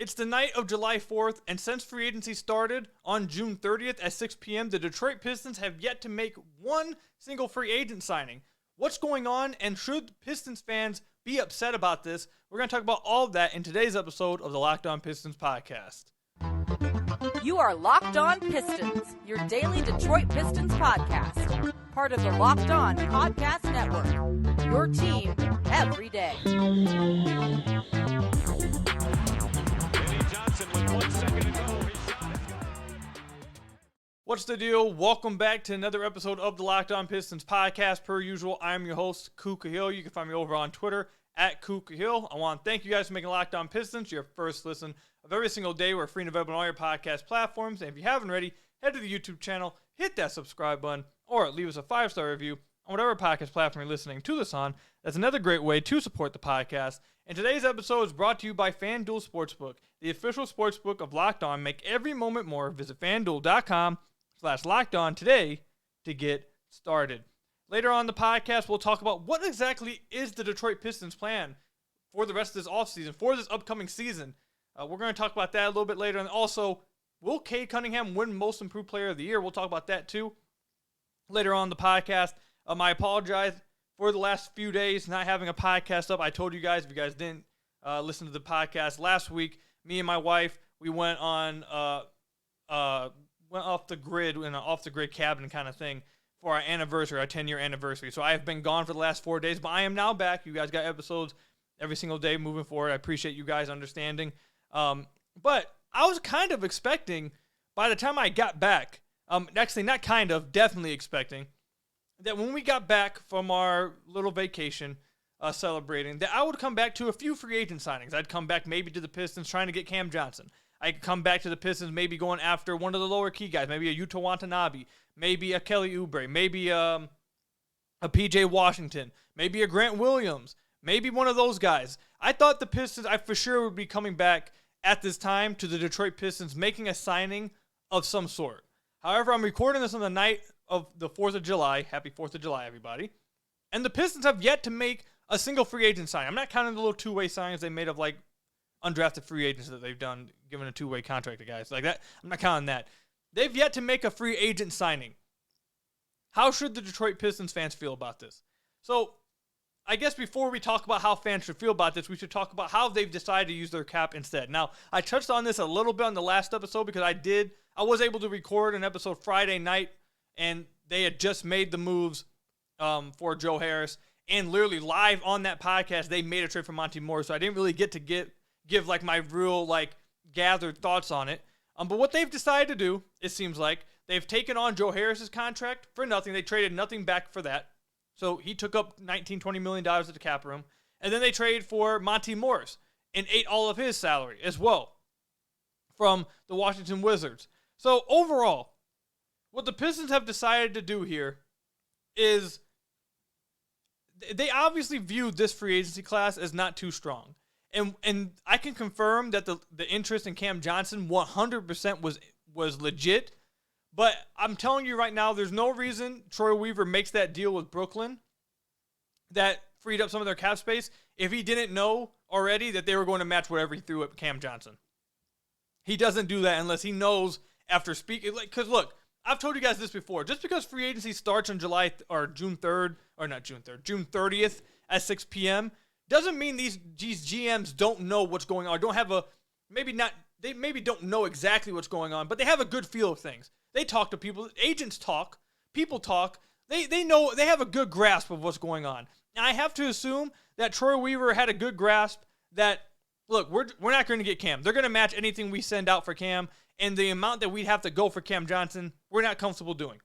It's the night of July 4th, and since free agency started on June 30th at 6 p.m., the Detroit Pistons have yet to make one single free agent signing. What's going on, and should Pistons fans be upset about this? We're going to talk about all of that in today's episode of the Locked On Pistons podcast. You are Locked On Pistons, your daily Detroit Pistons podcast. Part of the Locked On Podcast Network, your team every day. What's the deal? Welcome back to another episode of the Locked On Pistons podcast. Per usual, I'm your host, Kuka Hill. You can find me over on Twitter at Kuka Hill. I want to thank you guys for making Locked On Pistons your first listen of every single day. We're free and available on all your podcast platforms. And if you haven't already, head to the YouTube channel, hit that subscribe button, or leave us a 5-star review on whatever podcast platform you're listening to this on. That's another great way to support the podcast. And today's episode is brought to you by FanDuel Sportsbook, the official sportsbook of Locked On. Make every moment more. Visit FanDuel.com/LockedOn today to get started. Later on the podcast, we'll talk about what exactly is the Detroit Pistons' plan for the rest of this offseason, for this upcoming season. We're going to talk about that a little bit later. And also, will Cade Cunningham win Most Improved Player of the Year? We'll talk about that too later on the podcast. I apologize for the last few days not having a podcast up. I told you guys, if you guys didn't listen to the podcast last week, me and my wife, we went on went off the grid in an off-the-grid cabin kind of thing for our anniversary, our 10-year anniversary. So I have been gone for the last 4 days, but I am now back. You guys got episodes every single day moving forward. I appreciate you guys understanding. But I was kind of expecting, by the time I got back, actually not kind of, definitely expecting, that when we got back from our little vacation celebrating, that I would come back to a few free agent signings. I'd come back maybe to the Pistons trying to get Cam Johnson. I could come back to the Pistons maybe going after one of the lower key guys, maybe a Yuta Watanabe, maybe a Kelly Oubre, maybe a PJ Washington, maybe a Grant Williams, maybe one of those guys. I thought the Pistons, I for sure would be coming back at this time to the Detroit Pistons making a signing of some sort. However, I'm recording this on the night of the 4th of July. Happy 4th of July, everybody. And the Pistons have yet to make a single free agent signing. I'm not counting the little two-way signings they made of like undrafted free agents that they've done, given a two-way contract to guys like that. I'm not counting that. They've yet to make a free agent signing. How should the Detroit Pistons fans feel about this? So, I guess before we talk about how fans should feel about this, we should talk about how they've decided to use their cap instead. Now, I touched on this a little bit on the last episode because I was able to record an episode Friday night, and they had just made the moves for Joe Harris. And literally live on that podcast, they made a trade for Monte Morris, so I didn't really get to give like my real like gathered thoughts on it. But what they've decided to do, it seems like, they've taken on Joe Harris's contract for nothing. They traded nothing back for that. So he took up $19-20 million at the cap room. And then they traded for Monte Morris and ate all of his salary as well from the Washington Wizards. So overall, what the Pistons have decided to do here is they obviously viewed this free agency class as not too strong. And I can confirm that the interest in Cam Johnson 100% was legit. But I'm telling you right now, there's no reason Troy Weaver makes that deal with Brooklyn that freed up some of their cap space if he didn't know already that they were going to match whatever he threw at Cam Johnson. He doesn't do that unless he knows after speaking. Because look, I've told you guys this before. Just because free agency starts on June 30th at 6 p.m. doesn't mean these GMs don't know what's going on. They maybe don't know exactly what's going on, but they have a good feel of things. They talk to people. Agents talk. People talk. They know. They have a good grasp of what's going on. And I have to assume that Troy Weaver had a good grasp that, look, we're not going to get Cam. They're going to match anything we send out for Cam, and the amount that we'd have to go for Cam Johnson, we're not comfortable doing.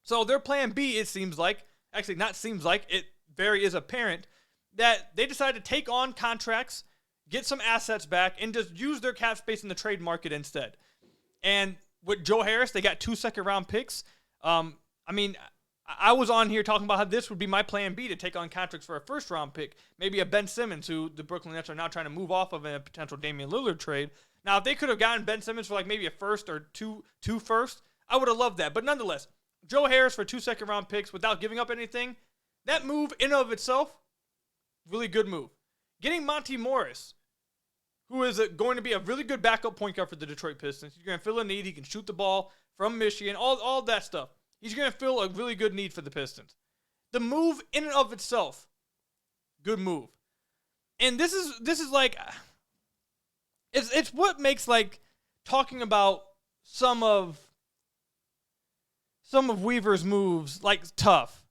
So their plan B, it seems like, actually not seems like, it very is apparent, that they decided to take on contracts, get some assets back, and just use their cap space in the trade market instead. And with Joe Harris, they got 2 second-round picks. I was on here talking about how this would be my plan B to take on contracts for a first-round pick. Maybe a Ben Simmons, who the Brooklyn Nets are now trying to move off of in a potential Damian Lillard trade. Now, if they could have gotten Ben Simmons for like maybe a first or two first, I would have loved that. But nonetheless, Joe Harris for 2 second-round picks without giving up anything, that move in and of itself, really good move. Getting Monte Morris, who is going to be a really good backup point guard for the Detroit Pistons. He's going to fill a need. He can shoot the ball from Michigan, all that stuff. He's going to fill a really good need for the Pistons. The move in and of itself, good move. And this is like, it's what makes like talking about some of Weaver's moves like tough,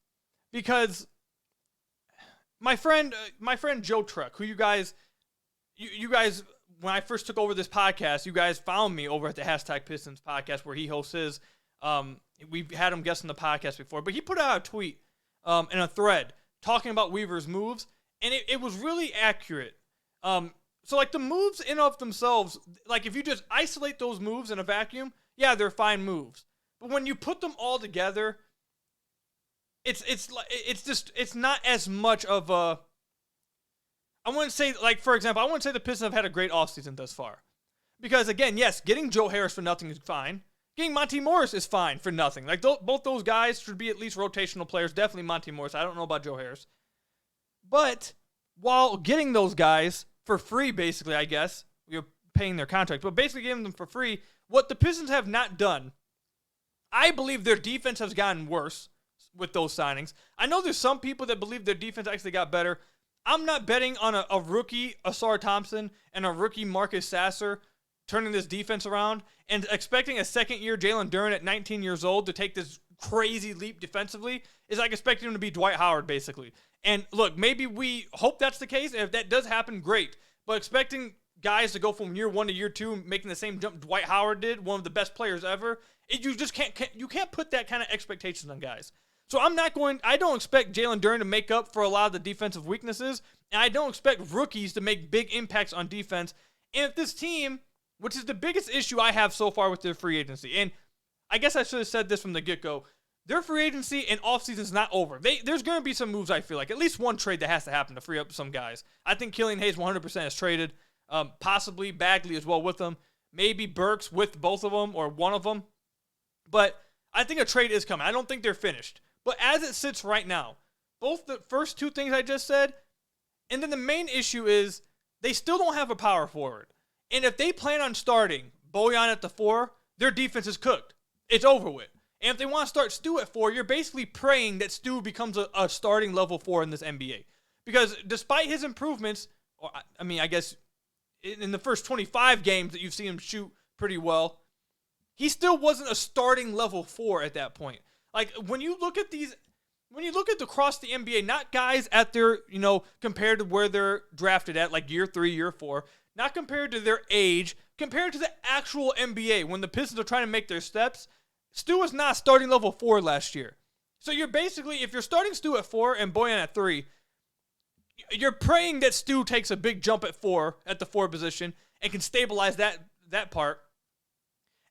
because my friend Joe Truck, who you guys when I first took over this podcast, you guys found me over at the #Pistons podcast where he hosts his. We've had him guest on the podcast before, but he put out a tweet in a thread talking about Weaver's moves, and it was really accurate. So like the moves in of themselves, like if you just isolate those moves in a vacuum, yeah, they're fine moves. But when you put them all together, it's not as much of a. I wouldn't say, like, for example, I wouldn't say the Pistons have had a great offseason thus far. Because, again, yes, getting Joe Harris for nothing is fine. Getting Monte Morris is fine for nothing. Like, both those guys should be at least rotational players. Definitely Monte Morris. I don't know about Joe Harris. But while getting those guys for free, basically, I guess, you're paying their contract, but basically giving them for free, what the Pistons have not done, I believe their defense has gotten worse with those signings. I know there's some people that believe their defense actually got better. I'm not betting on a rookie Asar Thompson and a rookie Marcus Sasser turning this defense around and expecting a second-year Jalen Duren at 19 years old to take this crazy leap defensively is like expecting him to be Dwight Howard, basically. And look, maybe we hope that's the case, and if that does happen, great. But expecting guys to go from year 1 to year 2 making the same jump Dwight Howard did, one of the best players ever, you just can't put that kind of expectations on guys. So I don't expect Jalen Duren to make up for a lot of the defensive weaknesses, and I don't expect rookies to make big impacts on defense. And if this team, which is the biggest issue I have so far with their free agency, and I guess I should have said this from the get-go, their free agency and offseason is not over. There's going to be some moves, I feel like. At least one trade that has to happen to free up some guys. I think Killian Hayes 100% is traded, possibly Bagley as well with them, maybe Burks with both of them or one of them. But I think a trade is coming. I don't think they're finished. But as it sits right now, both the first two things I just said, and then the main issue is they still don't have a power forward. And if they plan on starting Bojan at the 4, their defense is cooked. It's over with. And if they want to start Stu at 4, you're basically praying that Stu becomes a starting level 4 in this NBA. Because despite his improvements, I guess in the first 25 games that you've seen him shoot pretty well, he still wasn't a starting level 4 at that point. Like, when you look at across the NBA, not guys at their, compared to where they're drafted at, like year 3, year 4, not compared to their age, compared to the actual NBA, when the Pistons are trying to make their steps, Stu was not starting level 4 last year. So you're basically, if you're starting Stu at 4 and Bojan at 3, you're praying that Stu takes a big jump at 4, at the 4 position, and can stabilize that part.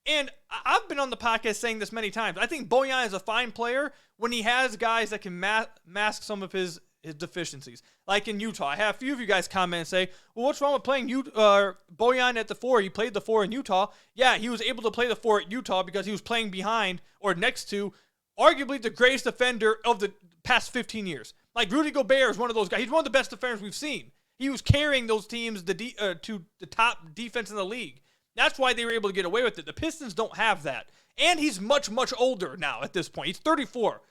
And I've been on the podcast saying this many times. I think Bojan is a fine player when he has guys that can mask some of his deficiencies. Like in Utah. I have a few of you guys comment and say, well, what's wrong with playing Bojan at the 4? He played the 4 in Utah. Yeah, he was able to play the 4 at Utah because he was playing behind or next to arguably the greatest defender of the past 15 years. Like Rudy Gobert is one of those guys. He's one of the best defenders we've seen. He was carrying those teams to the top defense in the league. That's why they were able to get away with it. The Pistons don't have that. And he's much, much older now at this point. He's 34.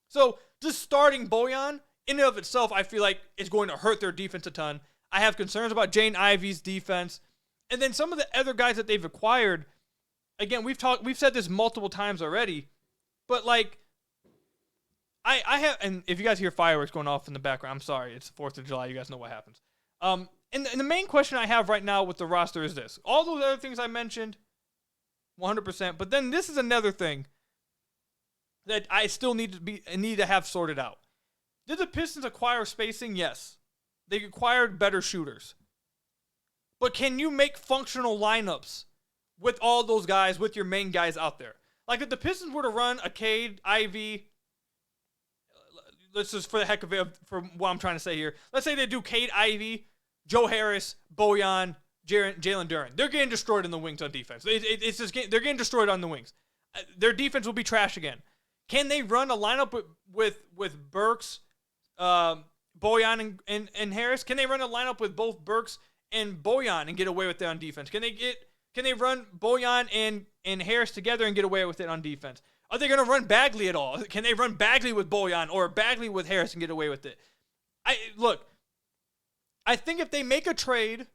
So just starting Bojan, in and of itself, I feel like it's going to hurt their defense a ton. I have concerns about Jaden Ivey's defense. And then some of the other guys that they've acquired, again, we've said this multiple times already, but like, I have, and if you guys hear fireworks going off in the background, I'm sorry, it's the 4th of July, you guys know what happens. And the main question I have right now with the roster is this. All those other things I mentioned, 100%. But then this is another thing that I still need to have sorted out. Did the Pistons acquire spacing? Yes. They acquired better shooters. But can you make functional lineups with all those guys, with your main guys out there? Like if the Pistons were to run a Cade, Ivy, let's just for the heck of it, for what I'm trying to say here, let's say they do Cade, Ivy, Joe Harris, Bojan, Jalen Duren. They're getting destroyed in the wings on defense. They're getting destroyed on the wings. Their defense will be trash again. Can they run a lineup with Burks, Bojan, and Harris? Can they run a lineup with both Burks and Bojan and get away with it on defense? Can they run Bojan and Harris together and get away with it on defense? Are they going to run Bagley at all? Can they run Bagley with Bojan or Bagley with Harris and get away with it? I think if they make a trade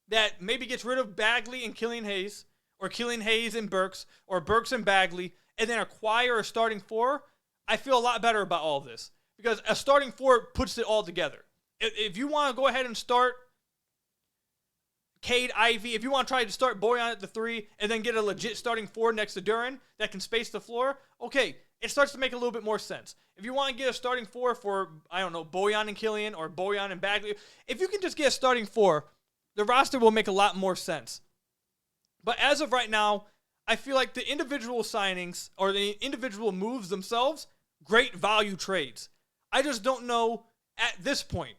that maybe gets rid of Bagley and Killian Hayes, or Killian Hayes and Burks, or Burks and Bagley, and then acquire a starting four, I feel a lot better about all of this. Because a starting four puts it all together. If you want to go ahead and start Cade Ivey, if you want to try to start Bojan at the 3 and then get a legit starting 4 next to Duren that can space the floor, okay, it starts to make a little bit more sense. If you want to get a starting 4 for, I don't know, Bojan and Killian or Bojan and Bagley, if you can just get a starting 4, the roster will make a lot more sense. But as of right now, I feel like the individual signings or the individual moves themselves, great value trades. I just don't know at this point.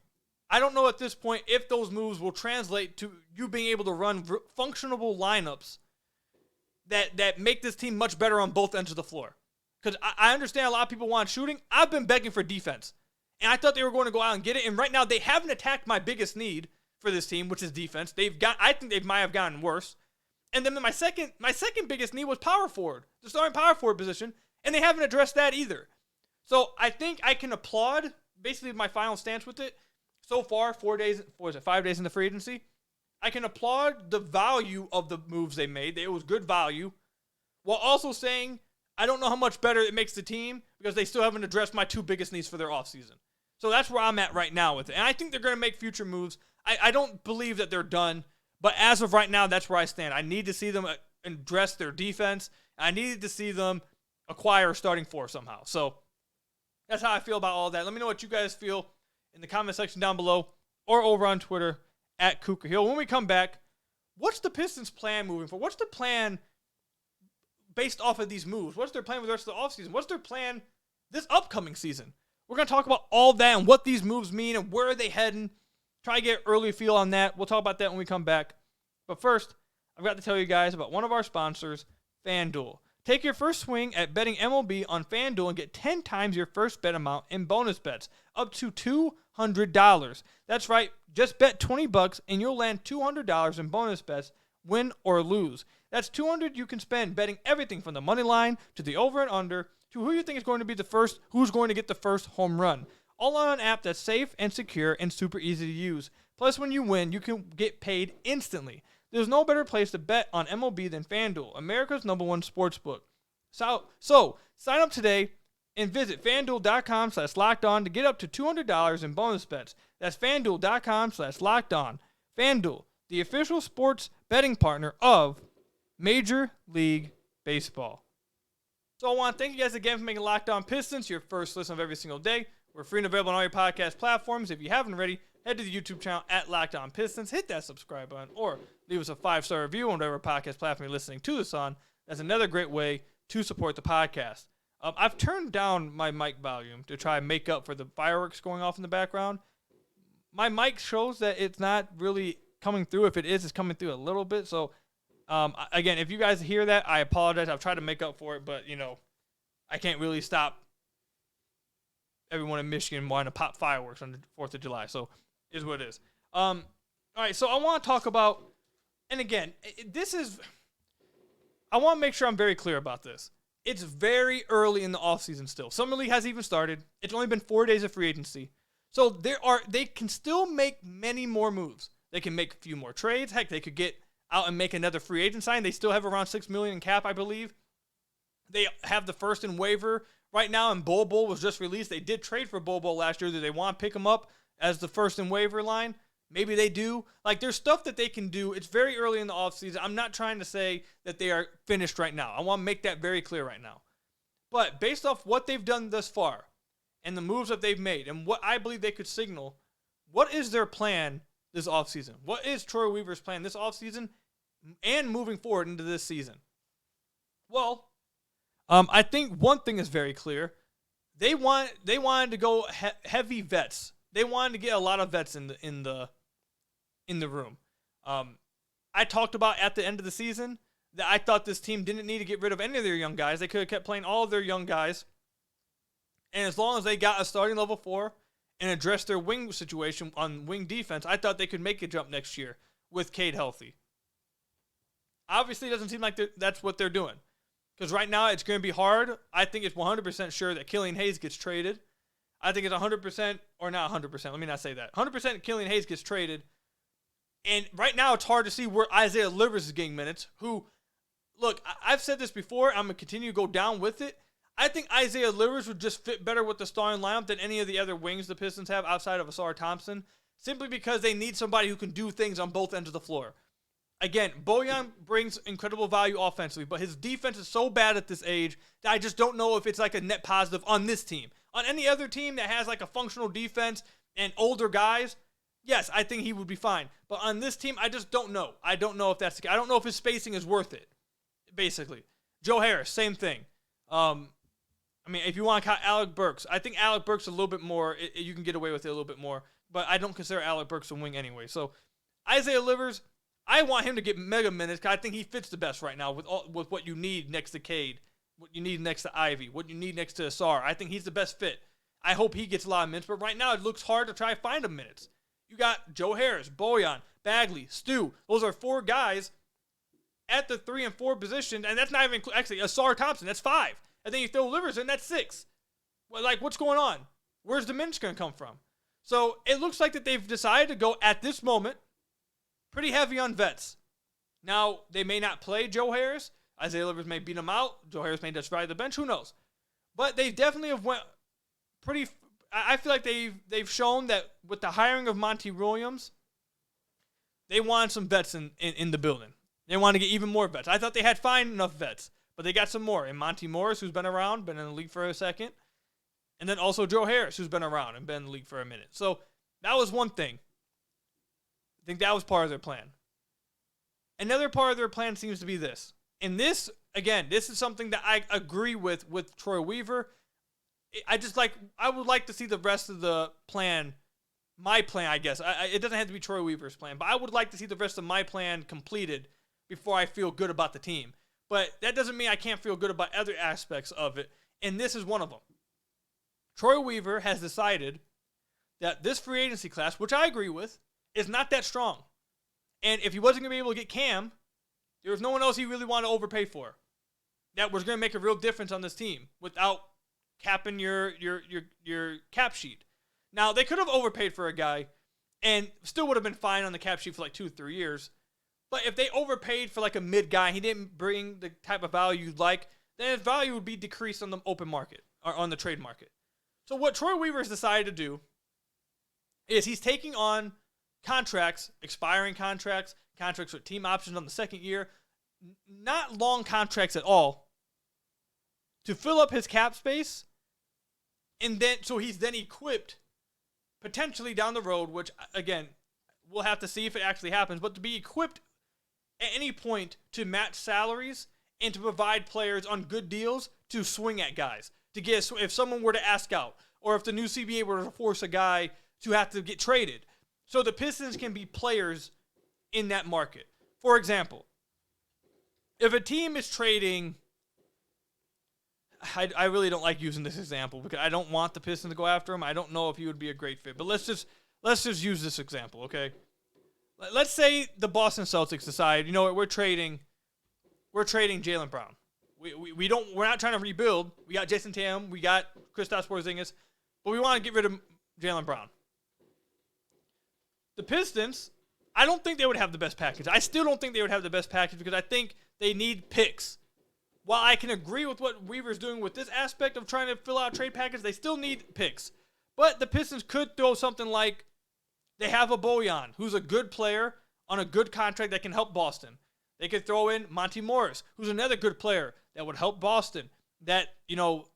I don't know at this point if those moves will translate to you being able to run functionable lineups that make this team much better on both ends of the floor. Because I understand a lot of people want shooting. I've been begging for defense. And I thought they were going to go out and get it. And right now they haven't attacked my biggest need for this team, which is defense. I think they might have gotten worse. And then my second biggest need was power forward, the starting power forward position. And they haven't addressed that either. So I think I can applaud basically my final stance with it. So far, 5 days in the free agency, I can applaud the value of the moves they made. It was good value. While also saying, I don't know how much better it makes the team because they still haven't addressed my 2 biggest needs for their offseason. So that's where I'm at right now with it. And I think they're going to make future moves. I don't believe that they're done. But as of right now, that's where I stand. I need to see them address their defense. I needed to see them acquire a starting 4 somehow. So that's how I feel about all that. Let me know what you guys feel in the comment section down below or over on Twitter at Kuka Hill. When we come back, what's the Pistons' plan moving forward? What's the plan based off of these moves? What's their plan for the rest of the offseason? What's their plan this upcoming season? We're going to talk about all that and what these moves mean and where are they heading. Try to get an early feel on that. We'll talk about that when we come back. But first, I've got to tell you guys about one of our sponsors, FanDuel. Take your first swing at betting MLB on FanDuel and get 10 times your first bet amount in bonus bets, up to $200. That's right, just bet $20 and you'll land $200 in bonus bets, win or lose. That's $200 you can spend betting everything from the money line to the over and under to who you think is going to be who's going to get the first home run. All on an app that's safe and secure and super easy to use. Plus, when you win, you can get paid instantly. There's no better place to bet on MLB than FanDuel, America's #1 sportsbook. So, sign up today and visit FanDuel.com/lockedon to get up to $200 in bonus bets. That's FanDuel.com/lockedon. FanDuel, the official sports betting partner of Major League Baseball. So I want to thank you guys again for making Locked On Pistons your first listen of every single day. We're free and available on all your podcast platforms. If you haven't already, head to the YouTube channel at Locked On Pistons. Hit that subscribe button or leave us a 5-star review on whatever podcast platform you're listening to this on. That's another great way to support the podcast. I've turned down my mic volume to try and make up for the fireworks going off in the background. My mic shows that it's not really coming through. If it is, it's coming through a little bit. So, again, if you guys hear that, I apologize. I've tried to make up for it, but, I can't really stop everyone in Michigan wanting to pop fireworks on the 4th of July. So, it is what it is. All right, so I want to talk about, and again, I want to make sure I'm very clear about this. It's very early in the offseason still. Summer League hasn't even started. It's only been 4 days of free agency. So they can still make many more moves. They can make a few more trades. Heck, they could get out and make another free agent sign. They still have around $6 million in cap, I believe. They have the first in waiver right now, and Bol Bol was just released. They did trade for Bol Bol last year. Do they want to pick him up as the first in waiver line? Maybe they do. There's stuff that they can do. It's very early in the offseason. I'm not trying to say that they are finished right now. I want to make that very clear right now. But based off what they've done thus far and the moves that they've made and what I believe they could signal, what is their plan this offseason? What is Troy Weaver's plan this offseason and moving forward into this season? Well, I think one thing is very clear. They wanted to go heavy vets. They wanted to get a lot of vets in the room. I talked about at the end of the season that I thought this team didn't need to get rid of any of their young guys. They could have kept playing all of their young guys. And as long as they got a starting level 4 and addressed their wing situation on wing defense, I thought they could make a jump next year with Cade healthy. Obviously, it doesn't seem like that's what they're doing. Because right now, it's going to be hard. I think it's 100% sure that Killian Hayes gets traded. I think it's 100%, or not 100%, let me not say that. 100% Killian Hayes gets traded. And right now, it's hard to see where Isaiah Livers is getting minutes. Who, look, I've said this before. I'm going to continue to go down with it. I think Isaiah Livers would just fit better with the starting lineup than any of the other wings the Pistons have outside of Asar Thompson, simply because they need somebody who can do things on both ends of the floor. Again, Bojan brings incredible value offensively, but his defense is so bad at this age that I just don't know if it's like a net positive on this team. On any other team that has like a functional defense and older guys, yes, I think he would be fine. But on this team, I just don't know. I don't know if that's the case. I don't know if his spacing is worth it, basically. Joe Harris, same thing. If you want to count Alec Burks, I think Alec Burks a little bit more. You can get away with it a little bit more, but I don't consider Alec Burks a wing anyway. So Isaiah Livers, I want him to get mega minutes because I think he fits the best right now with what you need next to Cade, what you need next to Ivy, what you need next to Asar. I think he's the best fit. I hope he gets a lot of minutes, but right now it looks hard to try to find him minutes. You got Joe Harris, Bojan, Bagley, Stu. Those are 4 guys at the 3 and 4 position, and that's not even actually Asar Thompson. That's 5. And then you throw Livers in, that's 6. Well, like, what's going on? Where's the minutes going to come from? So it looks like that they've decided to go at this moment pretty heavy on vets. Now, they may not play Joe Harris. Isaiah Livers may beat him out. Joe Harris may just ride the bench. Who knows? But they definitely have went pretty. I feel like they've shown that with the hiring of Monty Williams, they wanted some vets in the building. They want to get even more vets. I thought they had fine enough vets, but they got some more. And Monty Morris, who's been around, been in the league for a second. And then also Joe Harris, who's been around and been in the league for a minute. So that was one thing. I think that was part of their plan. Another part of their plan seems to be this. And this, again, this is something that I agree with Troy Weaver. I would like to see the rest of the plan, my plan, I guess. It doesn't have to be Troy Weaver's plan, but I would like to see the rest of my plan completed before I feel good about the team. But that doesn't mean I can't feel good about other aspects of it, and this is one of them. Troy Weaver has decided that this free agency class, which I agree with, is not that strong. And if he wasn't going to be able to get Cam, there was no one else he really wanted to overpay for that was going to make a real difference on this team without capping your cap sheet. Now, they could have overpaid for a guy and still would have been fine on the cap sheet for like 2-3 years. But if they overpaid for like a mid guy and he didn't bring the type of value you'd like, then his value would be decreased on the open market or on the trade market. So what Troy Weaver has decided to do is he's taking on contracts, expiring contracts with team options on the second year, not long contracts at all, to fill up his cap space, and then so he's then equipped potentially down the road, which again we'll have to see if it actually happens, but to be equipped at any point to match salaries and to provide players on good deals to swing at guys, to get if someone were to ask out, or if the new CBA were to force a guy to have to get traded. So the Pistons can be players in that market. For example, if a team is trading, I really don't like using this example because I don't want the Pistons to go after him. I don't know if he would be a great fit, but let's just use this example, okay? Let's say the Boston Celtics decide, you know what, we're trading Jaylen Brown. We're not trying to rebuild. We got Jason Tatum, we got Kristaps Porzingis, but we want to get rid of Jaylen Brown. The Pistons, I don't think they would have the best package. I still don't think they would have the best package because I think they need picks. While I can agree with what Weaver's doing with this aspect of trying to fill out a trade package, they still need picks. But the Pistons could throw something like they have a Bojan, who's a good player on a good contract that can help Boston. They could throw in Monty Morris, who's another good player that would help Boston, that, you know,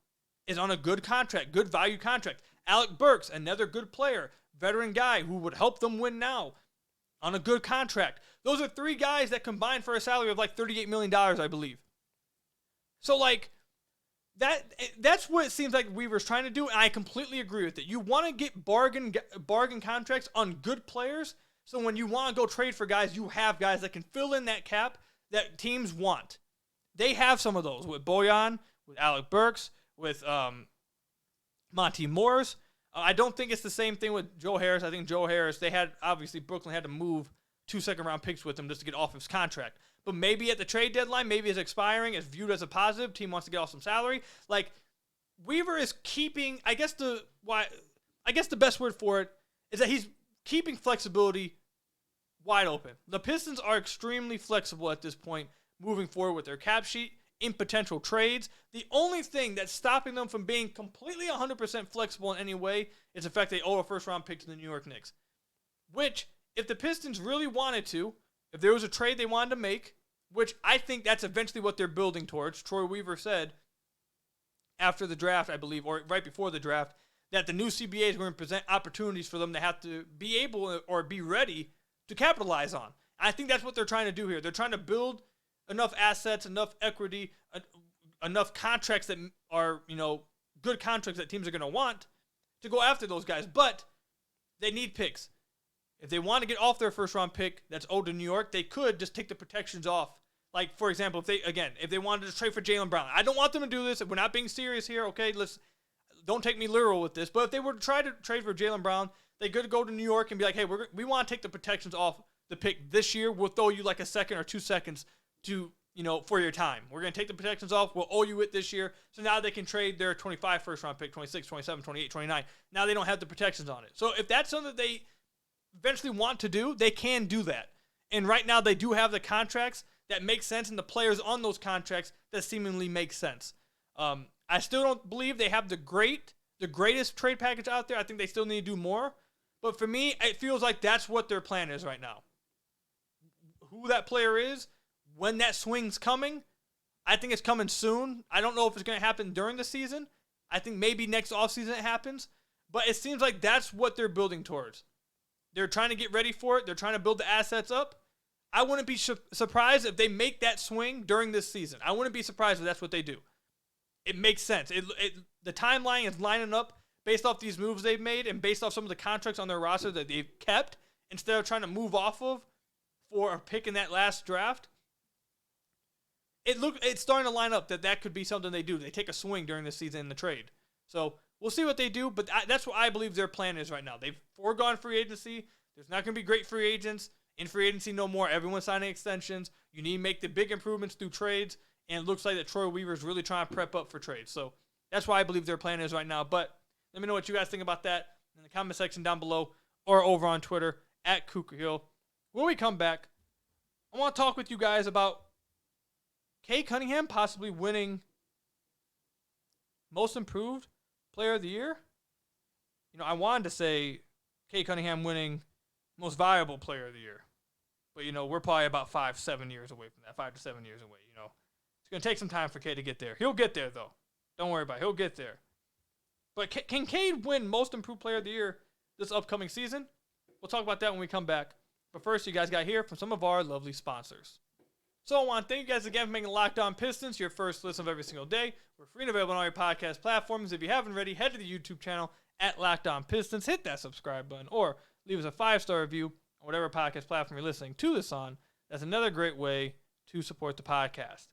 is on a good contract, good value contract. Alec Burks, another good player, veteran guy who would help them win now on a good contract. Those are 3 guys that combine for a salary of like $38 million, I believe. So, like, that's what it seems like Weaver's trying to do, and I completely agree with it. You want to get bargain contracts on good players, so when you want to go trade for guys, you have guys that can fill in that cap that teams want. They have some of those with Bojan, with Alec Burks, with Monty Morris. I don't think it's the same thing with Joe Harris. I think Joe Harris, obviously Brooklyn had to move 2 second-round picks with him just to get off his contract. But maybe at the trade deadline, maybe it's expiring, it's viewed as a positive, team wants to get off some salary. Like, Weaver is keeping, I guess the best word for it is that he's keeping flexibility wide open. The Pistons are extremely flexible at this point moving forward with their cap sheet in potential trades. The only thing that's stopping them from being completely 100% flexible in any way is the fact they owe a first-round pick to the New York Knicks. Which, if the Pistons really wanted to, if there was a trade they wanted to make, which I think that's eventually what they're building towards. Troy Weaver said after the draft, I believe, or right before the draft, that the new CBA is going to present opportunities for them to have to be able or be ready to capitalize on. I think that's what they're trying to do here. They're trying to build enough assets, enough equity, enough contracts that are, good contracts that teams are going to want to go after those guys. But they need picks. If they want to get off their first-round pick that's owed to New York, they could just take the protections off. Like, for example, if they wanted to trade for Jaylen Brown. I don't want them to do this. We're not being serious here, okay? Don't take me literal with this. But if they were to try to trade for Jaylen Brown, they could go to New York and be like, hey, we want to take the protections off the pick this year. We'll throw you like a second or 2 seconds to, for your time. We're going to take the protections off. We'll owe you it this year. So now they can trade their 25 first-round pick, 26, 27, 28, 29. Now they don't have the protections on it. So if that's something that they eventually want to do, they can do that. And right now they do have the contracts that make sense and the players on those contracts that seemingly make sense. I still don't believe they have the greatest trade package out there. I think they still need to do more. But for me, it feels like that's what their plan is right now. Who that player is, when that swing's coming, I think it's coming soon. I don't know if it's going to happen during the season. I think maybe next offseason it happens. But it seems like that's what they're building towards. They're trying to get ready for it. They're trying to build the assets up. I wouldn't be surprised if they make that swing during this season. I wouldn't be surprised if that's what they do. It makes sense. The timeline is lining up based off these moves they've made and based off some of the contracts on their roster that they've kept instead of trying to move off of for a pick in that last draft. It's starting to line up that could be something they do. They take a swing during the season in the trade. So we'll see what they do, but that's what I believe their plan is right now. They've foregone free agency. There's not going to be great free agents. In free agency, no more. Everyone's signing extensions. You need to make the big improvements through trades, and it looks like that Troy Weaver is really trying to prep up for trades. So that's why I believe their plan is right now. But let me know what you guys think about that in the comment section down below or over on Twitter at Cougar Hill. When we come back, I want to talk with you guys about Cade Cunningham possibly winning Most Improved Player of the Year. I wanted to say Cade Cunningham winning Most Valuable Player of the Year. But, we're probably about 5-7 years away from that, 5 to 7 years away, It's going to take some time for Cade to get there. He'll get there, though. Don't worry about it. He'll get there. But can Cade win Most Improved Player of the Year this upcoming season? We'll talk about that when we come back. But first, you guys got to hear from some of our lovely sponsors. So I want to thank you guys again for making Locked On Pistons your first listen of every single day. We're free and available on all your podcast platforms. If you haven't already, head to the YouTube channel at Locked On Pistons. Hit that subscribe button or leave us a 5-star review on whatever podcast platform you're listening to this on. That's another great way to support the podcast.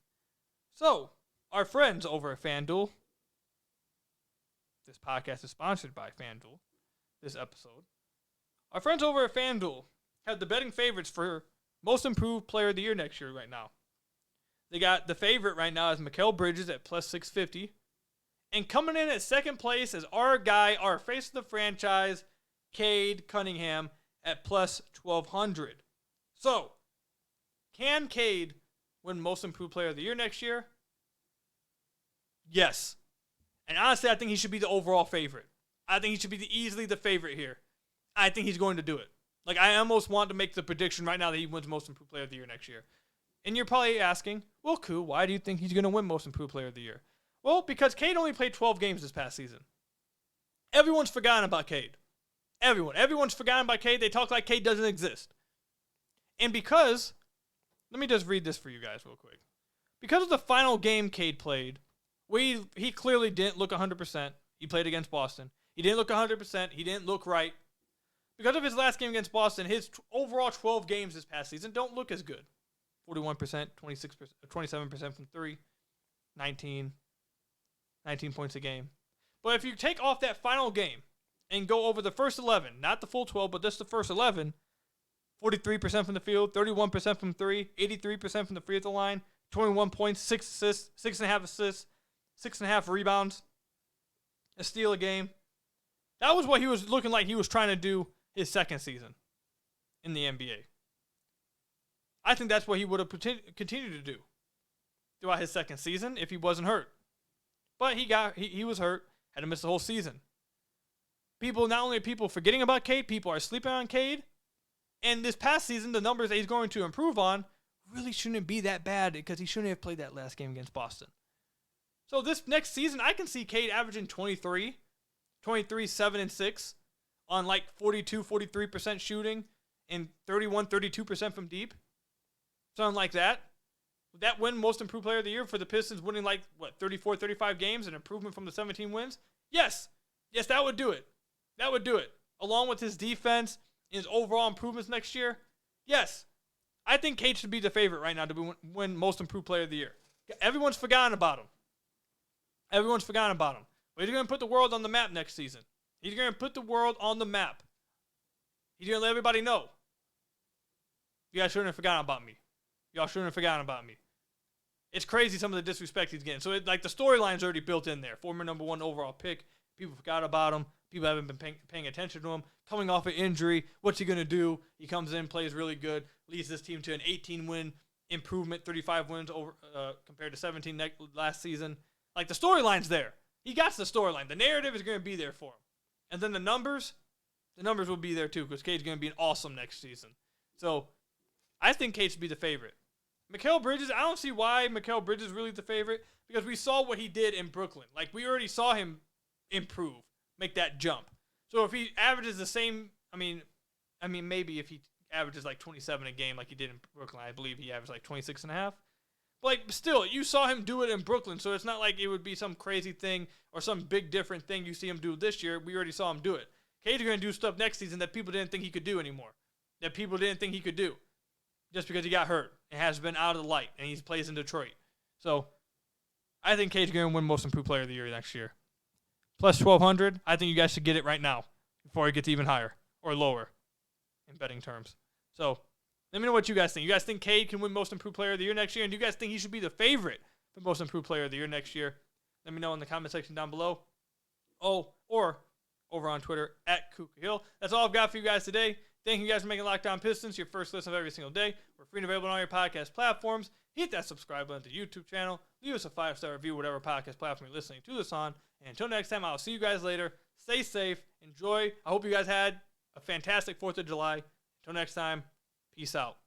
So, our friends over at FanDuel. This podcast is sponsored by FanDuel, this episode. Our friends over at FanDuel have the betting favorites for Most Improved Player of the Year next year right now. They got the favorite right now is Mikal Bridges at plus 650. And coming in at second place is our guy, our face of the franchise, Cade Cunningham at plus 1,200. So, can Cade win Most Improved Player of the Year next year? Yes. And honestly, I think he should be the overall favorite. I think he should be easily the favorite here. I think he's going to do it. Like, I almost want to make the prediction right now that he wins Most Improved Player of the Year next year. And you're probably asking, well, cool, why do you think he's going to win Most Improved Player of the Year? Well, because Cade only played 12 games this past season. Everyone's forgotten about Cade. Everyone's forgotten about Cade. They talk like Cade doesn't exist. And because, let me just read this for you guys real quick. Because of the final game Cade played, he clearly didn't look 100%. He played against Boston. He didn't look 100%. He didn't look right. Because of his last game against Boston, his overall 12 games this past season don't look as good. 41%, 26%, 27% from 3, 19 points a game. But if you take off that final game and go over the first 11, not the full 12, but just the first 11, 43% from the field, 31% from three, 83% from the free throw line, 21 points, 6 assists, 6.5 assists, 6.5 rebounds, a steal a game. That was what he was looking like he was trying to do his second season in the NBA. I think that's what he would have continued to do throughout his second season if he wasn't hurt. But he was hurt, had to miss the whole season. Not only are people forgetting about Cade, people are sleeping on Cade. And this past season, the numbers that he's going to improve on really shouldn't be that bad because he shouldn't have played that last game against Boston. So this next season, I can see Cade averaging 23, 7, and 6 on like 42, 43% shooting and 31, 32% from deep. Something like that. Would that win Most Improved Player of the Year for the Pistons winning 34, 35 games, an improvement from the 17 wins? Yes. Yes, that would do it. That would do it. Along with his defense and his overall improvements next year, yes. I think Cade should be the favorite right now to win Most Improved Player of the Year. Everyone's forgotten about him. But he's going to put the world on the map next season. He's going to put the world on the map. He's going to let everybody know. You guys shouldn't have forgotten about me. Y'all shouldn't have forgotten about me. It's crazy some of the disrespect he's getting. So the storyline's already built in there. Former number 1 overall pick. People forgot about him. People haven't been paying attention to him. Coming off an injury, what's he going to do? He comes in, plays really good, leads this team to an 18-win improvement, 35 wins over compared to 17 last season. The storyline's there. He got the storyline. The narrative is going to be there for him. And then the numbers will be there too because Cade's going to be awesome next season. So I think Cade should be the favorite. Mikal Bridges, I don't see why Mikal Bridges is really the favorite because we saw what he did in Brooklyn. We already saw him improve, make that jump. So if he averages the same, maybe if he averages 27 a game like he did in Brooklyn, I believe he averaged 26.5. But still, you saw him do it in Brooklyn, so it's not like it would be some crazy thing or some big different thing you see him do this year. We already saw him do it. Cade's going to do stuff next season that people didn't think he could do anymore, that people didn't think he could do just because he got hurt and has been out of the light, and he plays in Detroit. So I think Cade's going to win Most Improved Player of the Year next year. Plus 1,200, I think you guys should get it right now before it gets even higher or lower in betting terms. So let me know what you guys think. You guys think Cade can win Most Improved Player of the Year next year? And do you guys think he should be the favorite for Most Improved Player of the Year next year? Let me know in the comment section down below. Oh, or over on Twitter @KukaHill. That's all I've got for you guys today. Thank you guys for making Locked On Pistons your first listen of every single day. We're free and available on all your podcast platforms. Hit that subscribe button to the YouTube channel. Leave us a 5-star review, whatever podcast platform you're listening to this on. And until next time, I'll see you guys later. Stay safe. Enjoy. I hope you guys had a fantastic 4th of July. Until next time, peace out.